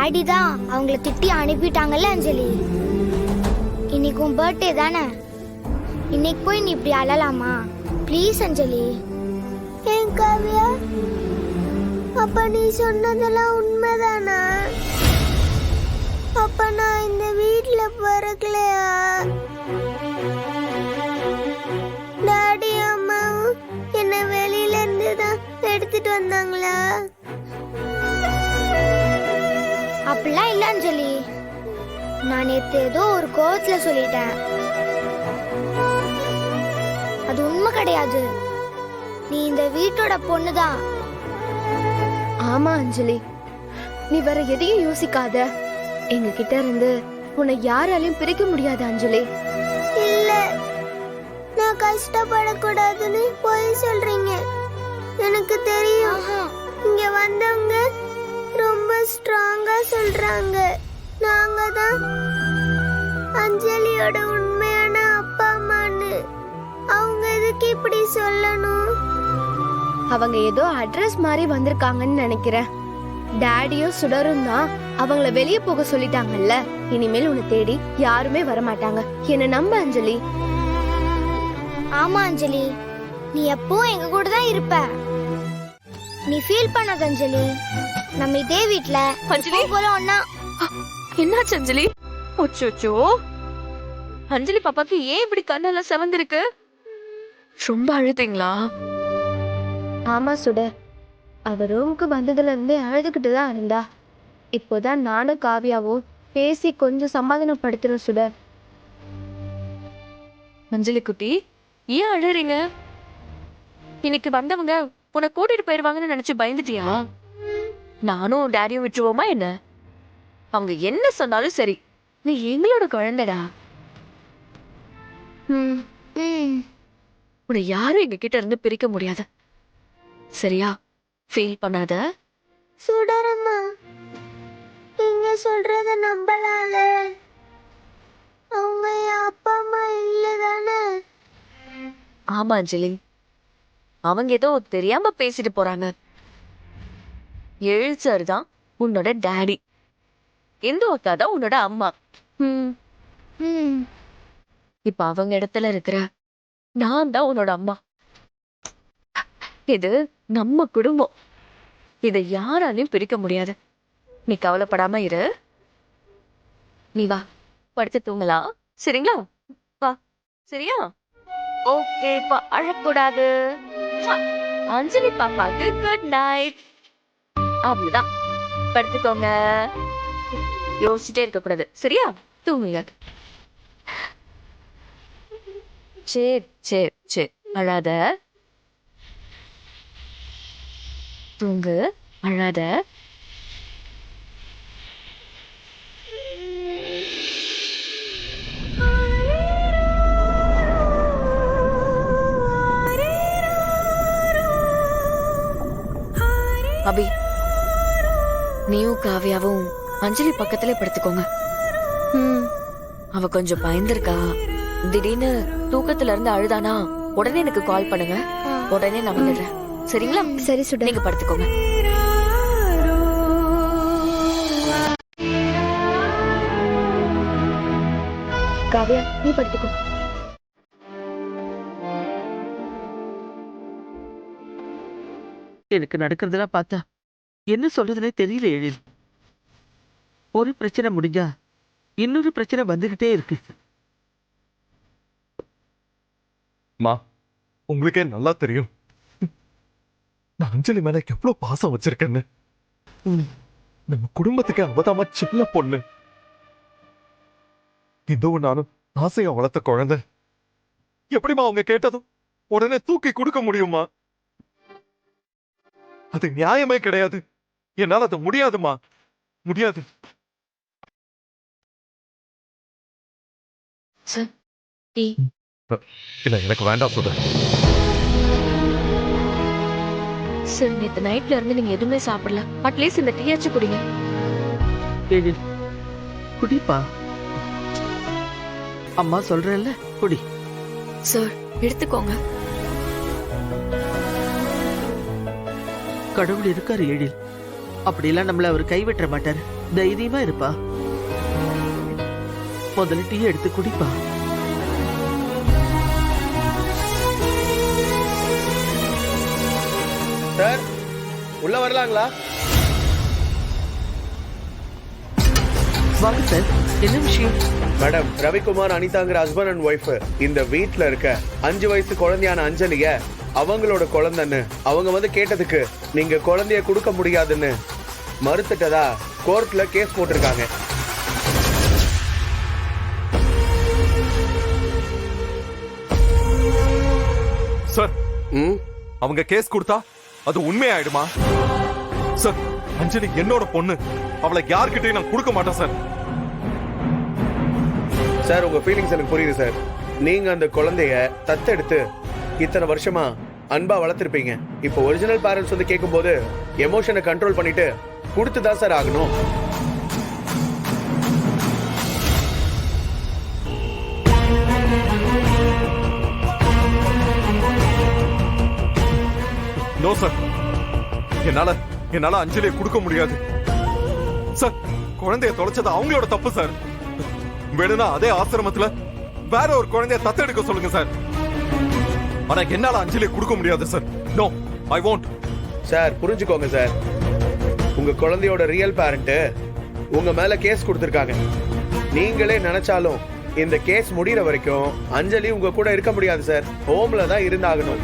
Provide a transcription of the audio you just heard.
Daddy தான் அவங்கள திட்டி அனுப்பிட்டாங்கல்ல அஞ்சலி. இன்னைக்கு உன் பர்த்டே தானே, இன்னைக்கு போய் நீ இப்படி அழலாமா? ப்ளீஸ் அஞ்சலி. ஏன் காவியா, அப்ப நீ சொன்னதெல்லாம் உண்மைதானா? அப்ப நான் இந்த வீட்ல பிறக்கலையா? டாடி அம்மாவும் என்ன வெளியில இருந்து தான் எடுத்துட்டு வந்தாங்களா? அப்படிலாம் இல்ல அஞ்சலி, நான் நேத்து ஏதோ ஒரு கோவத்துல சொல்லிட்டேன். அது உண்மை கிடையாது. நீ இந்த வீட்டோட பொண்ணுதான். ஆமா அஞ்சலி, நீ வேற எதையும் யோசிக்காத. எங்க கிட்ட இருந்து உன்னை யாராலையும் பிரிக்க முடியாது அஞ்சலி. இல்ல, நான் கஷ்டப்படக்கூடாதுன்னு போய் சொல்றீங்க. எனக்கு தெரியும். இங்க வந்தவங்க ரொம்ப ஸ்ட்ராங்கா சொல்றாங்க. நாங்க தான் அஞ்சலியோட உண்மையான அப்பா அம்மான்னு. அவங்க எதுக்கு இப்படி சொல்லணும்? அவங்க ஏதோ அட்ரஸ் மாதிரி வந்திருக்காங்கன்னு நினைக்கிறேன். டாடியும் சுடரும் தான் அவங்கள வெளியே போக சொல்லிட்டாங்கல்ல. இனிமேல் உன்னை தேடி யாருமே வரமாட்டாங்க. என்ன நம்ப அஞ்சலி. ஆமா அஞ்சலி, நீ எப்போ எங்க கூட தான் இருப்ப. நீ ஃபீல் பண்ணாத அஞ்சலி. நம்ம இதே வீட்ல அஞ்சலி போல ஒன்னா. என்னாச்சு அஞ்சலி? ஒச்சோச்சோ, அஞ்சலி பாப்பாக்கு ஏன் இப்படி கண்ணெல்லாம் செவந்திருக்கு? ரொம்ப அழுதீங்களா? ஆமா சுடர், அவ ரூமுக்கு வந்ததுல இருந்தே அழுதுகிட்டு தான் இருந்தா. இப்போதான் நானும் காவியாவும் பேசி கொஞ்சம் சமாதானப்படுத்துறோம் சுடர். அஞ்சலி குட்டி, ஏன் அழுறீங்க? இன்னைக்கு வந்தவங்க உன்னை கூட்டிட்டு போயிருவாங்கன்னு நினைச்சு பயந்துட்டியா? நானும் டேடியும் விட்டுருவோமா என்ன? அவங்க என்ன சொன்னாலும் சரி, நீ எங்களோட குழந்தைடா. உன்னை யாரும் எங்க கிட்ட இருந்து பிரிக்க முடியாது, சரியா? ஃபீல் பண்ணாத. சுடரம்மா, நீங்க சொல்றத நம்பலால. அவங்க என் அப்பா அம்மா இல்லதானே? ஆமா அஞ்சலி, அவங்க ஏதோ தெரியாம பேசிட்டு போறாங்க. எழுச்சாரு தான் உன்னோட டாடி, எந்த ஒருத்தா தான் உன்னோட அம்மா. இப்ப அவங்க இடத்துல இருக்கிற நான் தான் உன்னோட அம்மா. இது நம்ம குடும்பம், இதை யாராலையும் பிரிக்க முடியாது. நீ கவலைப்படாம இரு. நீ வா, படுத்து தூங்கலாம், சரிங்களா? வா, சரியா? ஓகே, இப்ப அழக்கூடாது. அஞ்சலி பாப்பாக்கு குட் நைட். அப்படிதான், படுத்துக்கோங்க. யோசிச்சுட்டே இருக்க கூடாது, சரியா? தூங்குங்க. சரி சரி சரி, அழாத, தூங்கு, அழாத. அபி, நீயும் காவியாவும் அஞ்சலி பக்கத்துல படுத்துக்கோங்க. அவ கொஞ்சம் பயந்துருக்கா. திடீர்னு தூக்கத்துல இருந்து அழுதானா உடனே எனக்கு கால் பண்ணுங்க, உடனே நான் வந்துடுறேன், சரிங்களா? சரி சுடர், நீங்க படுத்துக்கோங்க. காவியா நீ படுத்துக்கோ. எனக்கு நடக்கிறதெல்லாம் பார்த்தா என்ன சொல்றதுனே தெரியல எழில். ஒரு பிரச்சனை முடிஞ்சா இன்னொரு பிரச்சனை வந்துகிட்டே இருக்கு. மா, உங்களுக்கே நல்லா தெரியும் நான் அஞ்சலி மேல எவ்வளவு பாசம் வச்சிருக்கேன்னு. நம்ம குடும்பத்துக்கு அவதாம சின்ன பொண்ணு. இதுவும் நானும் ஆசையா வளர்த்த குழந்தை. எப்படிமா அவங்க கேட்டதும் உடனே தூக்கி கொடுக்க முடியுமா? அது நியாயமே கிடையாது. என்னால அது முடியாதுமா, முடியாது. இல்ல, எனக்கு வேண்டாம் சுட. சார், நேத்து நைட்ல இருந்து நீங்க எதுவுமே சாப்பிடல. அட்லீஸ்ட் இந்த டீயாச்சும் குடிங்க. எழில், குடிப்பா. அம்மா சொல்றேன்ல, குடி. சார், எடுத்துக்கோங்க. கடவுள் இருக்காரு எழில், அப்படியெல்லாம் நம்மள அவர் கைவிட்டுற மாட்டாரு. தைரியமா இருப்பா. முதல்ல டீ எடுத்து குடிப்பா. சார் உள்ள வரலாங்களா? வாங்க சார், என்ன விஷயம்? மேடம், ரவிக்குமார் அனிதாங்கிற ஹஸ்பண்ட் அண்ட் ஒய்ஃப் இந்த வீட்ல இருக்க 5 வயசு குழந்தையான அஞ்சலிய அவங்களோட குழந்தைன்னு அவங்க வந்து கேட்டதுக்கு நீங்க குழந்தைய கொடுக்க முடியாதுன்னு மறுத்துட்டதா கோர்ட்ல கேஸ் போட்டிருக்காங்க. சார் ம் அவங்க கேஸ் கொடுத்தா அது உண்மையாயிடுமா? சார் அஞ்சலி என்னோட பொண்ணு, அவளை யார்கிட்டயும் நான் கொடுக்க மாட்டேன் சார். சார் உங்க ஃபீலிங்ஸ் எனக்கு புரியுது சார். நீங்க அந்த குழந்தைய தத்தெடுத்து இத்தனை வருஷமா அன்பா வளர்த்திருப்பீங்க. இப்போ ஒரிஜினல் பேரண்ட்ஸ் வந்து கேட்கும்போது எமோஷனை கண்ட்ரோல் பண்ணிட்டு கொடுத்துதான் சார் ஆகணும். நோ சார், என்னால அஞ்சலியை கொடுக்க முடியாது சார். குழந்தைய தொலைச்சது அவங்களோட தப்பு சார். வேணும்னா அதே ஆசிரமத்துல வேற ஒரு குழந்தைய தத்தெடுக்க சொல்லுங்க சார். ஆனா என்னால அஞ்சலியை கொடுக்க முடியாது sir. No, I want. Sir புரிஞ்சுக்கோங்க சார், உங்க குழந்தையோட ரியல் பேரண்ட் உங்க மேல கேஸ் கொடுத்திருக்காங்க. நீங்களே நினைச்சாலும் இந்த கேஸ் முடிகிற வரைக்கும் அஞ்சலி உங்க கூட இருக்க முடியாது சார். ஹோம்ல தான் இருந்தாகணும்.